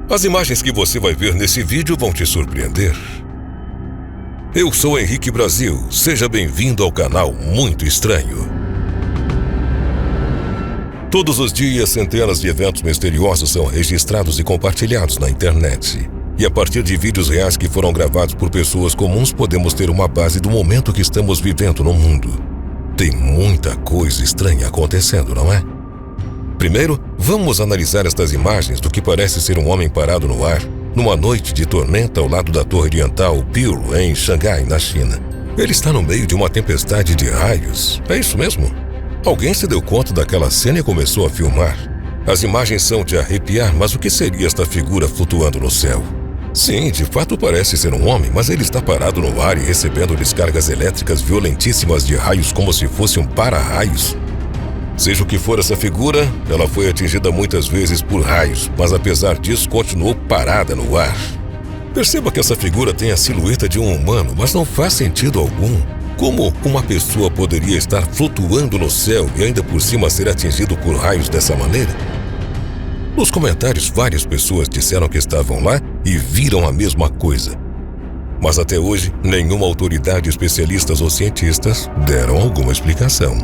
As imagens que você vai ver nesse vídeo vão te surpreender. Eu sou Henrique Brasil, seja bem-vindo ao canal Muito Estranho. Todos os dias, centenas de eventos misteriosos são registrados e compartilhados na internet. E a partir de vídeos reais que foram gravados por pessoas comuns, podemos ter uma base do momento que estamos vivendo no mundo. Tem muita coisa estranha acontecendo, não é? Primeiro, vamos analisar estas imagens do que parece ser um homem parado no ar, numa noite de tormenta ao lado da Torre Oriental Pearl, em Xangai, na China. Ele está no meio de uma tempestade de raios. É isso mesmo? Alguém se deu conta daquela cena e começou a filmar. As imagens são de arrepiar, mas o que seria esta figura flutuando no céu? Sim, de fato parece ser um homem, mas ele está parado no ar e recebendo descargas elétricas violentíssimas de raios como se fosse um para-raios. Seja o que for essa figura, ela foi atingida muitas vezes por raios, mas apesar disso continuou parada no ar. Perceba que essa figura tem a silhueta de um humano, mas não faz sentido algum. Como uma pessoa poderia estar flutuando no céu e ainda por cima ser atingido por raios dessa maneira? Nos comentários, várias pessoas disseram que estavam lá e viram a mesma coisa. Mas até hoje, nenhuma autoridade, especialistas ou cientistas deram alguma explicação.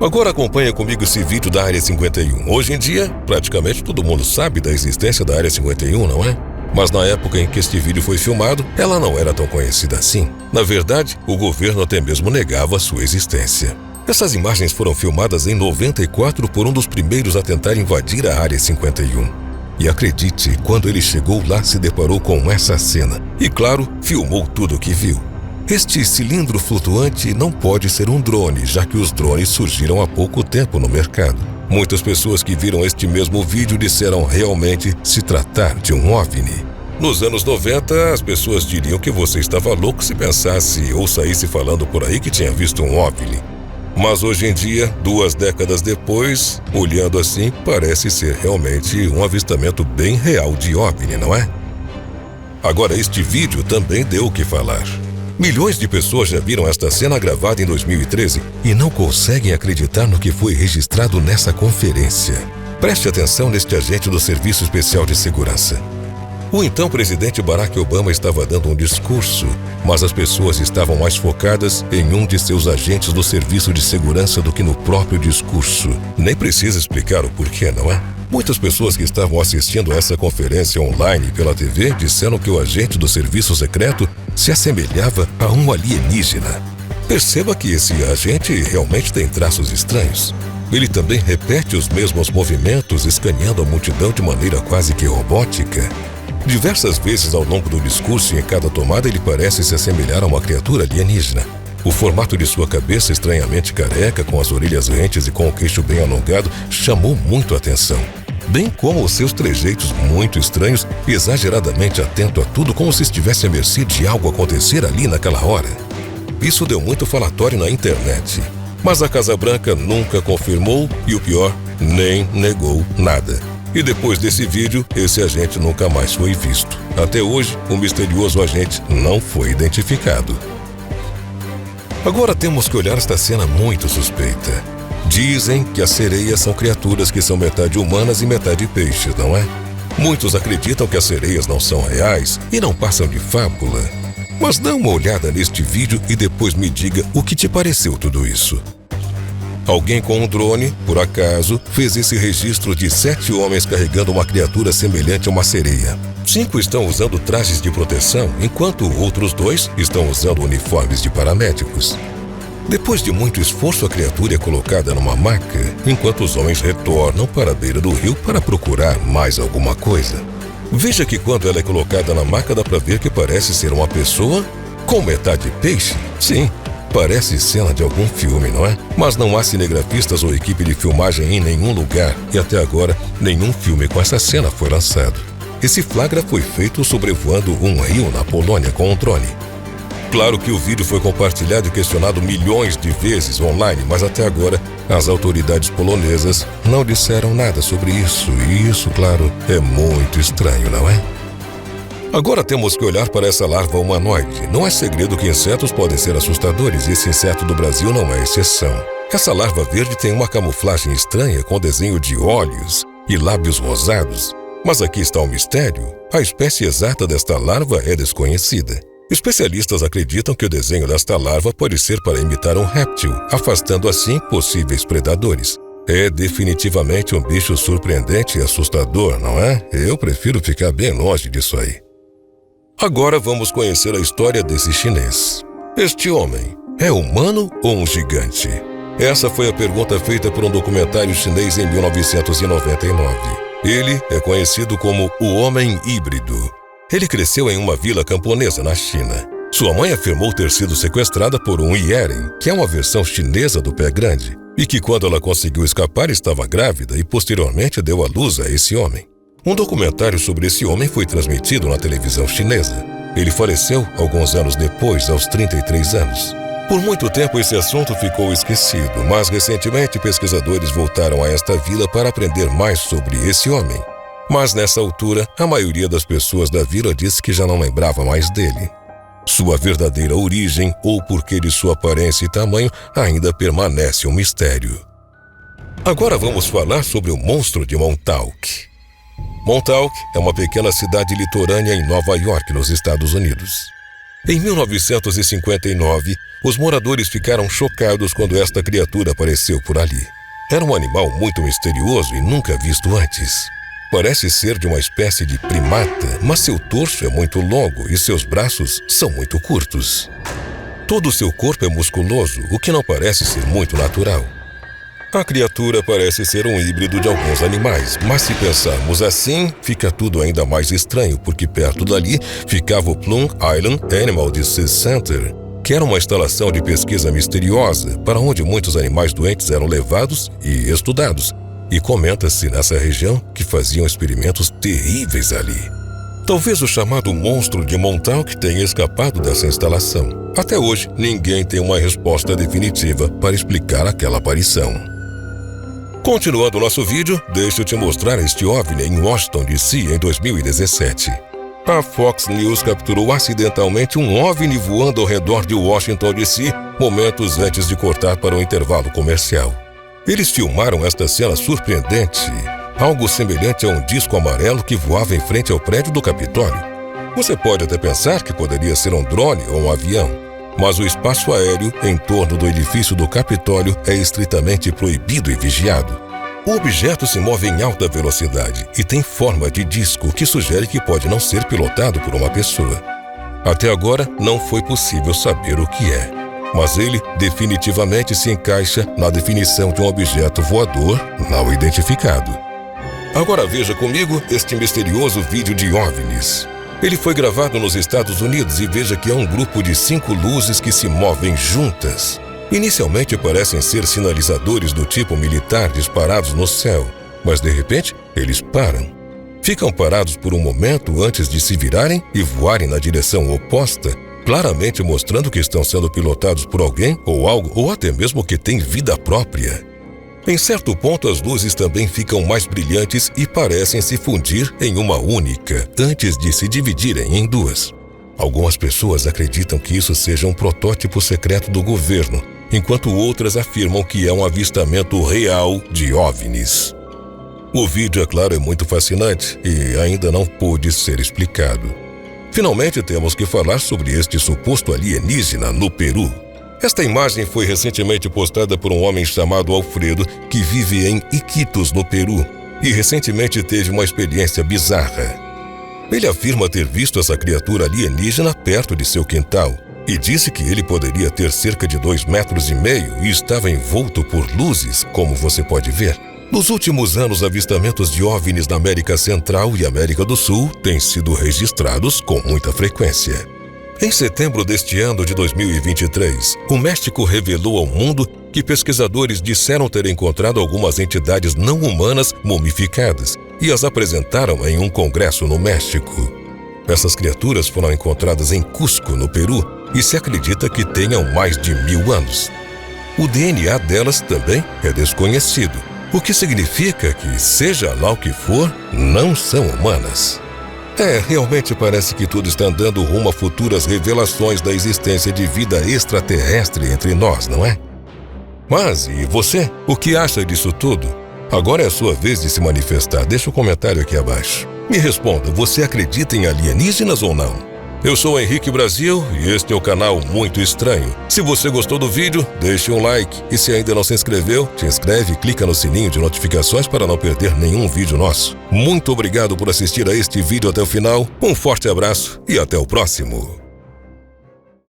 Agora acompanha comigo esse vídeo da Área 51. Hoje em dia, praticamente todo mundo sabe da existência da Área 51, não é? Mas na época em que este vídeo foi filmado, ela não era tão conhecida assim. Na verdade, o governo até mesmo negava sua existência. Essas imagens foram filmadas em 94 por um dos primeiros a tentar invadir a Área 51. E acredite, quando ele chegou lá, se deparou com essa cena. E claro, filmou tudo o que viu. Este cilindro flutuante não pode ser um drone, já que os drones surgiram há pouco tempo no mercado. Muitas pessoas que viram este mesmo vídeo disseram realmente se tratar de um OVNI. Nos anos 90, as pessoas diriam que você estava louco se pensasse ou saísse falando por aí que tinha visto um OVNI. Mas hoje em dia, 2 décadas depois, olhando assim, parece ser realmente um avistamento bem real de OVNI, não é? Agora, este vídeo também deu o que falar. Milhões de pessoas já viram esta cena gravada em 2013 e não conseguem acreditar no que foi registrado nessa conferência. Preste atenção neste agente do Serviço Especial de Segurança. O então presidente Barack Obama estava dando um discurso, mas as pessoas estavam mais focadas em um de seus agentes do Serviço de Segurança do que no próprio discurso. Nem precisa explicar o porquê, não é? Muitas pessoas que estavam assistindo a essa conferência online pela TV disseram que o agente do serviço secreto se assemelhava a um alienígena. Perceba que esse agente realmente tem traços estranhos. Ele também repete os mesmos movimentos, escaneando a multidão de maneira quase que robótica. Diversas vezes ao longo do discurso e em cada tomada ele parece se assemelhar a uma criatura alienígena. O formato de sua cabeça estranhamente careca, com as orelhas rentes e com o queixo bem alongado, chamou muito a atenção. Bem como os seus trejeitos muito estranhos e exageradamente atento a tudo, como se estivesse à mercê de algo acontecer ali naquela hora. Isso deu muito falatório na internet. Mas a Casa Branca nunca confirmou e, o pior, nem negou nada. E depois desse vídeo, esse agente nunca mais foi visto. Até hoje, o misterioso agente não foi identificado. Agora temos que olhar esta cena muito suspeita. Dizem que as sereias são criaturas que são metade humanas e metade peixes, não é? Muitos acreditam que as sereias não são reais e não passam de fábula. Mas dá uma olhada neste vídeo e depois me diga o que te pareceu tudo isso. Alguém com um drone, por acaso, fez esse registro de 7 homens carregando uma criatura semelhante a uma sereia. 5 estão usando trajes de proteção, enquanto outros 2 estão usando uniformes de paramédicos. Depois de muito esforço, a criatura é colocada numa maca, enquanto os homens retornam para a beira do rio para procurar mais alguma coisa. Veja que quando ela é colocada na maca dá para ver que parece ser uma pessoa com metade peixe. Sim, parece cena de algum filme, não é? Mas não há cinegrafistas ou equipe de filmagem em nenhum lugar e até agora nenhum filme com essa cena foi lançado. Esse flagra foi feito sobrevoando um rio na Polônia com um drone. Claro que o vídeo foi compartilhado e questionado milhões de vezes online, mas até agora as autoridades polonesas não disseram nada sobre isso. E isso, claro, é muito estranho, não é? Agora temos que olhar para essa larva humanoide. Não é segredo que insetos podem ser assustadores e esse inseto do Brasil não é exceção. Essa larva verde tem uma camuflagem estranha com desenho de olhos e lábios rosados. Mas aqui está o mistério. A espécie exata desta larva é desconhecida. Especialistas acreditam que o desenho desta larva pode ser para imitar um réptil, afastando assim possíveis predadores. É definitivamente um bicho surpreendente e assustador, não é? Eu prefiro ficar bem longe disso aí. Agora vamos conhecer a história desse chinês. Este homem é humano ou um gigante? Essa foi a pergunta feita por um documentário chinês em 1999. Ele é conhecido como o Homem Híbrido. Ele cresceu em uma vila camponesa na China. Sua mãe afirmou ter sido sequestrada por um Yeren, que é uma versão chinesa do pé grande, e que quando ela conseguiu escapar estava grávida e posteriormente deu à luz a esse homem. Um documentário sobre esse homem foi transmitido na televisão chinesa. Ele faleceu alguns anos depois, aos 33 anos. Por muito tempo esse assunto ficou esquecido, mas recentemente pesquisadores voltaram a esta vila para aprender mais sobre esse homem. Mas nessa altura, a maioria das pessoas da vila disse que já não lembrava mais dele. Sua verdadeira origem ou porquê de sua aparência e tamanho ainda permanece um mistério. Agora vamos falar sobre o monstro de Montauk. Montauk é uma pequena cidade litorânea em Nova York, nos Estados Unidos. Em 1959, os moradores ficaram chocados quando esta criatura apareceu por ali. Era um animal muito misterioso e nunca visto antes. Parece ser de uma espécie de primata, mas seu torso é muito longo e seus braços são muito curtos. Todo o seu corpo é musculoso, o que não parece ser muito natural. A criatura parece ser um híbrido de alguns animais, mas se pensarmos assim, fica tudo ainda mais estranho, porque perto dali ficava o Plum Island Animal Disease Center, que era uma instalação de pesquisa misteriosa, para onde muitos animais doentes eram levados e estudados. E comenta-se nessa região que faziam experimentos terríveis ali. Talvez o chamado monstro de Montauk tenha escapado dessa instalação. Até hoje, ninguém tem uma resposta definitiva para explicar aquela aparição. Continuando o nosso vídeo, deixa eu te mostrar este OVNI em Washington, D.C. em 2017. A Fox News capturou acidentalmente um OVNI voando ao redor de Washington, D.C., momentos antes de cortar para o intervalo comercial. Eles filmaram esta cena surpreendente, algo semelhante a um disco amarelo que voava em frente ao prédio do Capitólio. Você pode até pensar que poderia ser um drone ou um avião, mas o espaço aéreo em torno do edifício do Capitólio é estritamente proibido e vigiado. O objeto se move em alta velocidade e tem forma de disco, que sugere que pode não ser pilotado por uma pessoa. Até agora, não foi possível saber o que é, mas ele definitivamente se encaixa na definição de um objeto voador não identificado. Agora veja comigo este misterioso vídeo de OVNIs. Ele foi gravado nos Estados Unidos e veja que é um grupo de 5 luzes que se movem juntas. Inicialmente parecem ser sinalizadores do tipo militar disparados no céu, mas de repente eles param. Ficam parados por um momento antes de se virarem e voarem na direção oposta, claramente mostrando que estão sendo pilotados por alguém ou algo, ou até mesmo que têm vida própria. Em certo ponto, as luzes também ficam mais brilhantes e parecem se fundir em uma única, antes de se dividirem em duas. Algumas pessoas acreditam que isso seja um protótipo secreto do governo, enquanto outras afirmam que é um avistamento real de OVNIs. O vídeo, é claro, é muito fascinante e ainda não pôde ser explicado. Finalmente, temos que falar sobre este suposto alienígena no Peru. Esta imagem foi recentemente postada por um homem chamado Alfredo, que vive em Iquitos, no Peru, e recentemente teve uma experiência bizarra. Ele afirma ter visto essa criatura alienígena perto de seu quintal e disse que ele poderia ter cerca de 2,5 metros e estava envolto por luzes, como você pode ver. Nos últimos anos, avistamentos de OVNIs na América Central e América do Sul têm sido registrados com muita frequência. Em setembro deste ano de 2023, o México revelou ao mundo que pesquisadores disseram ter encontrado algumas entidades não humanas mumificadas e as apresentaram em um congresso no México. Essas criaturas foram encontradas em Cusco, no Peru, e se acredita que tenham mais de 1000 anos. O DNA delas também é desconhecido, o que significa que, seja lá o que for, não são humanas. Realmente parece que tudo está andando rumo a futuras revelações da existência de vida extraterrestre entre nós, não é? Mas e você? O que acha disso tudo? Agora é a sua vez de se manifestar. Deixa o comentário aqui abaixo. Me responda, você acredita em alienígenas ou não? Eu sou o Henrique Brasil e este é o canal Muito Estranho. Se você gostou do vídeo, deixe um like. E se ainda não se inscreveu, se inscreve e clica no sininho de notificações para não perder nenhum vídeo nosso. Muito obrigado por assistir a este vídeo até o final. Um forte abraço e até o próximo.